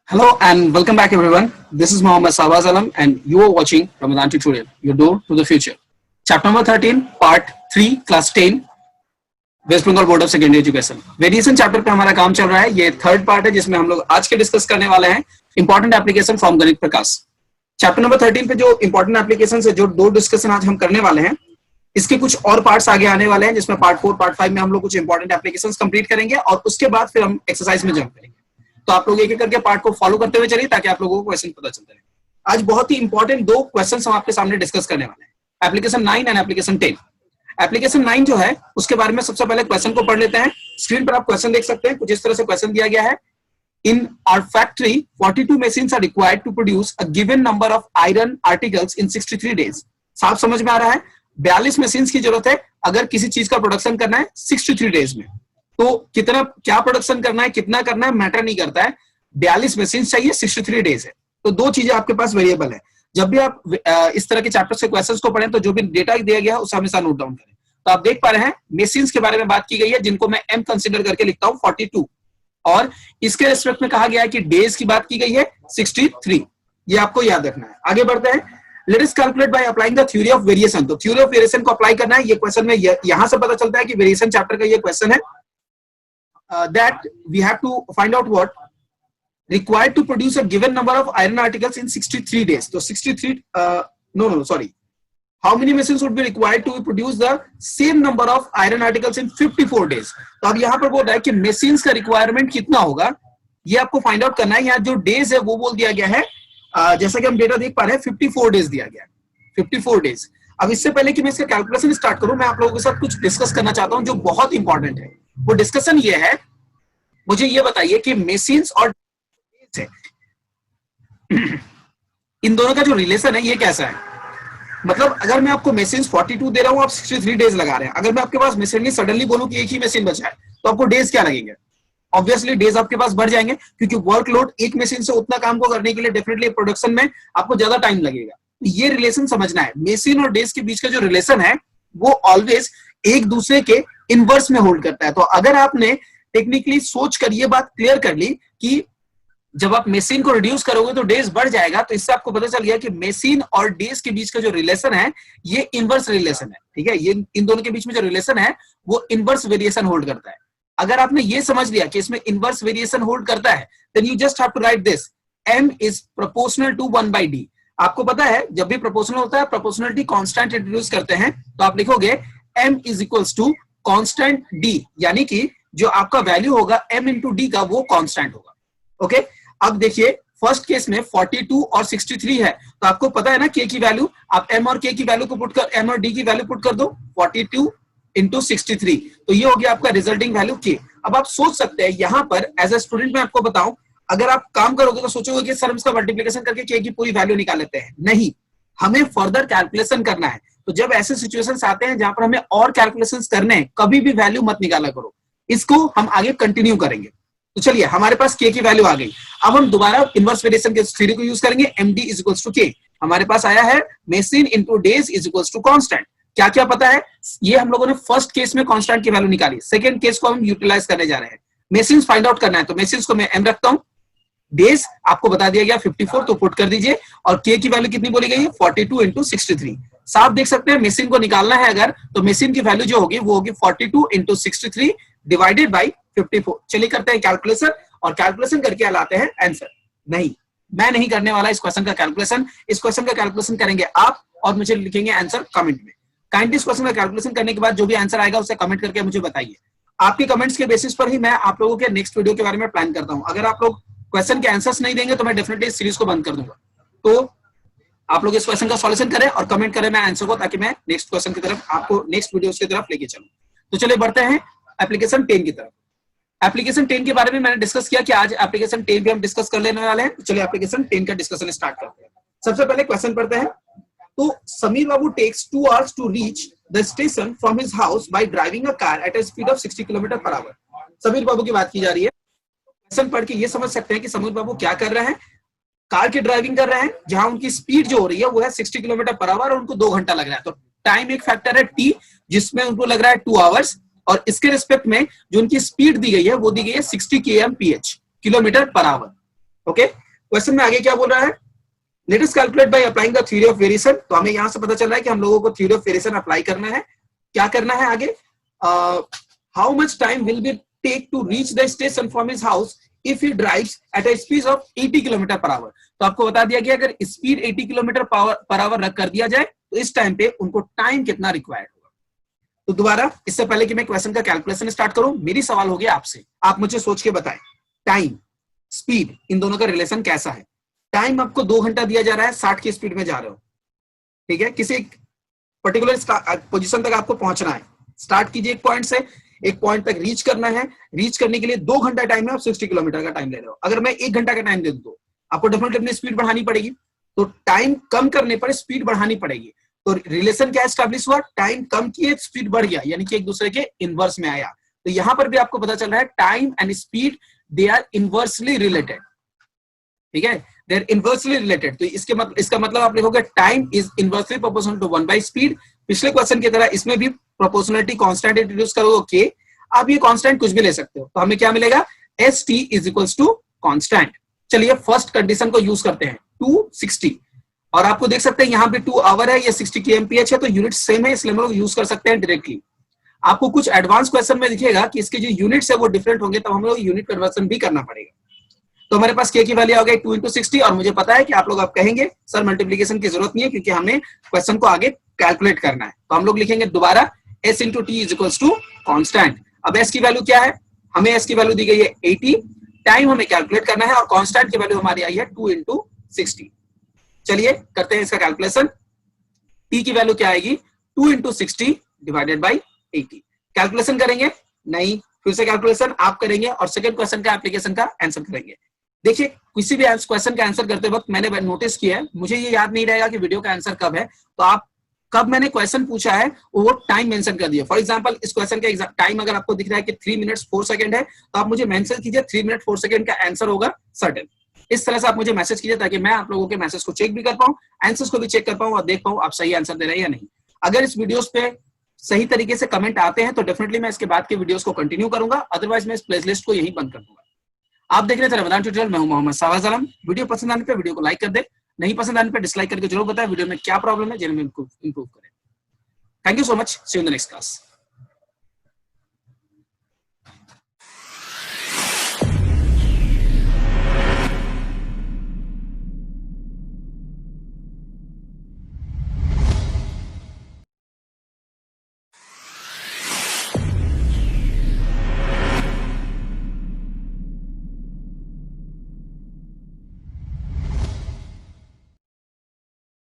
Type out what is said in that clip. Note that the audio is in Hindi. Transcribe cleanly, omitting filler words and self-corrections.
Hello and welcome back everyone. This is Mohammed Sawaz Alam and you are watching Ramadan Tutorial, your door to the future. Chapter number 13, part 3, class 10, West Bengal board of secondary education. Variation chapter पे हमारा काम चल रहा है. ये थर्ड पार्ट है जिसमें हम लोग आज के डिस्कस करने वाले हैं इंपॉर्टेंट एप्लीकेशन फ्रॉम गणित प्रकाश. चैप्टर नंबर 13 पे जो इंपॉर्टेंट एप्लीकेशन है, जो दो डिस्कशन आज हम करने वाले हैं, इसके कुछ और पार्ट्स आगे आने वाले हैं जिसमें पार्ट 4, पार्ट 5 में हम लोग कुछ इंपॉर्टेंट एप्लीकेशंस कंप्लीट करेंगे और उसके बाद फिर हम एक्सरसाइज में जंप करेंगे. तो आप लोग एक एक करके पार्ट को फॉलो करते हुए चलिए ताकि आप लोगों को क्वेश्चन पता चलते रहे. आज बहुत ही इंपॉर्टेंट दो क्वेश्चन हम आपके सामने डिस्कस करने वाले हैं, एप्लीकेशन 9 एंड एप्लीकेशन 10. एप्लीकेशन 9 जो है उसके बारे में सबसे पहले क्वेश्चन को पढ़ लेते हैं. स्क्रीन पर आप क्वेश्चन देख सकते हैं. कुछ इस तरह से क्वेश्चन दिया गया है. In our factory 42 machines are required to produce a given number of iron articles in 63 days. साफ समझ में आ रहा है. 42 मशीन्स की जरूरत है अगर किसी चीज का प्रोडक्शन करना है 63 डेज में. तो कितना क्या प्रोडक्शन करना है, कितना करना है, मैटर नहीं करता है. 42 मशीन्स चाहिए, 63 डेज है. तो दो चीजें आपके पास वेरिएबल है. जब भी आप इस तरह के चैप्टर से क्वेश्चंस को पढ़ें तो जो भी डेटा दिया गया है उसे हमेशा नोट डाउन करें. तो आप देख पा रहे हैं मशीन्स के बारे में बात की गई है जिनको मैं एम कंसीडर करके लिखता हूं 42, और इसके रिस्पेक्ट में कहा गया है कि डेज की बात की गई है 63. ये आपको याद रखना है. आगे बढ़ते हैं. Let us calculate by applying the theory of variation. तो थ्योरी ऑफ वेरिएशन को अप्लाई करना है. ये क्वेश्चन में यहां से पता चलता है कि वेरिएशन चैप्टर का ये क्वेश्चन है. That we have to find out what required to produce a given number of iron articles in 63 days. So 63 sorry, how many machines would be required to produce the same number of iron articles in 54 days. तो अब यहाँ पर बोल रहा है कि machines का requirement कितना होगा, ये आपको फाइंड आउट करना है. यहाँ जो डेज है वो बोल दिया गया है, जैसा कि हम डेटा देख पा रहे हैं 54 डेज दिया गया है. 54 डेज. अब इससे पहले कि मैं इसका कैलकुलेशन स्टार्ट करूं, मैं आप लोगों के साथ कुछ डिस्कस करना चाहता हूं जो बहुत इंपॉर्टेंट है. वो डिस्कशन ये है, मुझे ये बताइए कि machines और इन दोनों का जो रिलेशन है ये कैसा है. मतलब अगर मैं आपको मशीन 42 दे रहा हूं, आप 63 डेज लगा रहे हैं. अगर मैं आपके पास मशीन सडनली बोलूं कि एक ही मशीन बचा है तो आपको डेज क्या लगेंगे? ऑब्वियसली डेज आपके पास बढ़ जाएंगे क्योंकि वर्कलोड एक मशीन से उतना काम को करने के लिए डेफिनेटली प्रोडक्शन में आपको ज्यादा टाइम लगेगा. ये रिलेशन समझना है. मशीन और डेज के बीच का जो रिलेशन है वो ऑलवेज एक दूसरे के इनवर्स में होल्ड करता है. तो अगर आपने टेक्निकली सोच कर ये बात क्लियर कर ली कि जब आप मशीन को रिड्यूस करोगे तो डेज बढ़ जाएगा, तो इससे आपको पता चल गया कि मशीन और डेज के बीच का जो रिलेशन है ये इनवर्स रिलेशन है. ठीक है, ये इन दोनों के बीच में जो रिलेशन है वो इनवर्स वेरिएशन होल्ड करता है. अगर आपने ये समझ लिया कि इसमें इनवर्स वेरिएशन होल्ड करता है, then you just have to write this, m is proportional to 1/d. आपको पता है जब भी प्रोपोर्शनल होता है प्रोपोर्शनलिटी कांस्टेंट इंट्रोड्यूस करते हैं तो आप लिखोगे m is equals to constant d, यानी कि जो आपका वैल्यू होगा m इंटू डी का वो कांस्टेंट होगा. ओके, अब देखिए फर्स्ट केस में 42 और 63 है तो आपको पता है ना k की वैल्यू, आप m और k की वैल्यू को पुट कर m और d की वैल्यू पुट कर दो 42 इंटू 63, तो ये हो गया आपका रिजल्टिंग वैल्यू k. अब आप सोच सकते हैं यहां पर एज ए स्टूडेंट मैं आपको बताऊं, अगर आप काम करोगे तो सोचोगे कि सर इसका मल्टीप्लिकेशन करके k की पूरी वैल्यू निकाल लेते हैं. नहीं, हमें फर्दर कैलकुलेशन करना है. तो जब ऐसे सिचुएशंस आते हैं जहां पर हमें और कैलकुलेशंस करने हैं, कभी भी वैल्यू मत निकाला करो. इसको हम आगे कंटिन्यू करेंगे. तो चलिए हमारे पास k की वैल्यू आ गई. अब हम दोबारा इनवर्स वेरिएशन के थ्योरी को यूज करेंगे. md is equals to k. हमारे पास आया है machine into days is equals to constant. क्या क्या पता है, ये हम लोगों ने फर्स्ट केस में कांस्टेंट की वैल्यू निकाली. सेकंड केस को हम यूटिलाइज करने जा रहे हैं. मशीन्स फाइंड आउट करना है तो मशीन्स को मैं m रखता हूं. डेज आपको बता दिया गया 54, तो पुट कर दीजिए. और k की वैल्यू कितनी बोली गई है 42 इंटू 63. साफ देख सकते हैं मशीन को निकालना है अगर, तो मशीन की वैल्यू जो होगी वो होगी 42 इंटू 63 डिवाइडेड बाई 54. चलिए करते हैं कैलकुलेशन और कैलकुलेशन करके लाते हैं आंसर. नहीं, मैं नहीं करने वाला इस क्वेश्चन का कैलकुलेशन. इस क्वेश्चन का कैलकुलेशन करेंगे आप और मुझे लिखेंगे आंसर कमेंट में. काइंडली इस क्वेश्चन का कैलकुलेशन करने के बाद जो भी आंसर आएगा उसे कमेंट करके मुझे बताइए. आपके कमेंट्स के बेसिस पर ही मैं आप लोगों के नेक्स्ट वीडियो के बारे में प्लान करता हूं. अगर आप लोग क्वेश्चन के आंसर्स नहीं देंगे तो मैं डेफिनेटली इस सीरीज को बंद कर दूंगा. तो आप लोग इस क्वेश्चन का सॉल्यूशन करें और कमेंट करें मैं आंसर को, ताकि मैं नेक्स्ट क्वेश्चन की तरफ आपको नेक्स्ट वीडियोस की तरफ लेके चलूं. तो चलिए बढ़ते हैं एप्लीकेशन 10 की तरफ. एप्लीकेशन 10 के बारे में मैंने डिस्कस किया कि आज एप्लीकेशन 10 भी हम डिस्कस कर लेने वाले हैं. तो चलिए एप्लीकेशन 10 का डिस्कशन स्टार्ट करते हैं. सबसे पहले क्वेश्चन पढ़ते हैं. तो Sameer Babu takes 2 hours to reach the station from his house by driving a car at a speed of 60 km/h. Sameer Babu की बात की जा रही है. क्वेश्चन पढ़ के ये समझ सकते हैं कि समीर बाबू क्या कर रहे हैं, कार की ड्राइविंग कर रहे हैं जहां उनकी स्पीड जो हो रही है वो है 60 km/h और उनको 2 घंटा लग रहा है. तो टाइम एक फैक्टर है t, जिसमें उनको लग रहा है 2 hours, और इसके रिस्पेक्ट में जो उनकी स्पीड दी गई है वो दी गई है 60 kmph, km/h. ओके, क्वेश्चन में आगे क्या बोल रहा है, let us calculate by applying the theory of variation. तो हमें यहां से पता चल रहा है कि हम लोगों को थ्योरी ऑफ वेरिएशन अप्लाई करना है। क्या करना है आगे, how much time will be take to reach the station from his house if he drives at a speed of 80 kilometre per hour. तो आपको बता दिया गया अगर स्पीड 80 किलोमीटर पर आवर रख कर दिया जाए तो इस टाइम पे उनको टाइम कितना रिक्वायर्ड होगा। तो दोबारा, इससे पहले कि मैं क्वेश्चन का कैलकुलेशन स्टार्ट करूं, मेरी सवाल हो गया आपसे, आप मुझे सोच के बताएं टाइम स्पीड इन दोनों का रिलेशन कैसा है। टाइम आपको 2 घंटा दिया जा रहा है, 60 की स्पीड में जा रहे हो, ठीक है, किसी पर्टिकुलर पोजीशन तक आपको पहुंचना है। स्टार्ट कीजिए एक पॉइंट से, एक पॉइंट तक रीच करना है, रीच करने के लिए 2 घंटा टाइम है, आप 60 किलोमीटर का टाइम ले रहे हो। अगर मैं 1 घंटा का टाइम दे दूं तो आपको डेफिनेटली अपनी स्पीड बढ़ानी पड़ेगी, तो टाइम कम करने पर स्पीड बढ़ानी पड़ेगी। तो रिलेशन क्या एस्टैब्लिश हुआ, टाइम कम किए स्पीड बढ़ गया, यानी कि एक दूसरे के इनवर्स में आया। तो यहां पर भी आपको पता चल रहा है time and speed they are inversely related, ठीक है, दे आर इनवर्सली रिलेटेड। तो इसका मतलब आप लिखोगे time is inversely proportional to 1 by speed. पिछले क्वेश्चन की तरह इसमें भी प्रोपोर्शनलिटी कांस्टेंट इंट्रोड्यूस करोगे के, आप ये कांस्टेंट कुछ भी ले सकते हो। तो हमें क्या मिलेगा, S T is equals to constant. चलिए फर्स्ट कंडीशन को यूज करते हैं, 260, और आपको देख सकते हैं यहाँ पे 2 आवर है, ये 60 kmph है, तो यूनिट सेम है, इसलिए हम लोग यूज कर सकते हैं डायरेक्टली। आपको कुछ एडवांस क्वेश्चन में दिखेगा कि इसके जो यूनिट्स है वो डिफरेंट होंगे, तब हम लोग यूनिट कन्वर्जन भी करना पड़ेगा। तो हमारे पास के की वैल्यू आ गई 2 × 60, और मुझे पता है कि आप लोग अब कहेंगे सर मल्टीप्लीकेशन की जरूरत नहीं है क्योंकि हमने क्वेश्चन को आगे कैलकुलेट करना है। तो हम लोग लिखेंगे दोबारा s × t is equals to constant. अब s की वैल्यू क्या है, हमें s की वैल्यू दी गई है 80, टाइम हमें कैलकुलेट करना है, और कांस्टेंट की वैल्यू हमारी आई है 2 × 60। चलिए करते हैं इसका कैलकुलेशन। t की वैल्यू क्या आएगी, 2 × 60 डिवाइडेड बाई 80। कैलकुलेशन करेंगे, नहीं, फिर से कैलकुलेशन आप करेंगे और सेकंड क्वेश्चन का एप्लीकेशन का आंसर करेंगे। देखिए किसी भी क्वेश्चन का आंसर करते वक्त मैंने नोटिस किया है, मुझे ये याद नहीं रहेगा कि वीडियो का आंसर कब है, तो आप कब मैंने क्वेश्चन पूछा है वो टाइम मेंशन कर दिया। फॉर एग्जांपल इस क्वेश्चन का टाइम अगर आपको दिख रहा है कि 3 मिनट्स 4 सेकंड है, तो आप मुझे मेंशन कीजिए 3 मिनट 4 सेकंड का आंसर होगा सर्टेन। इस तरह से आप मुझे मैसेज कीजिए ताकि मैं आप लोगों के मैसेज को चेक भी कर पाऊं, आंसर्स को भी चेक कर पाऊं और देख पाऊं आप सही आंसर दे रहे हैं या नहीं। अगर इस वीडियोस पे सही तरीके से कमेंट आते हैं तो डेफिनेटली मैं इसके बाद के वीडियोस को कंटिन्यू करूंगा, अदरवाइज मैं इस प्लेलिस्ट को यहीं बंद कर दूंगा। आप देख रहे थे रमजान ट्यूटोरियल, मैं हूं मोहम्मद सावाज आलम। वीडियो पसंद आने पे वीडियो को लाइक कर दे, नहीं पसंद आने पे डिसलाइक करके जरूर बताएं वीडियो में क्या प्रॉब्लम है जिन्हें इंप्रूव करें। Thank you so much, see you in the next class.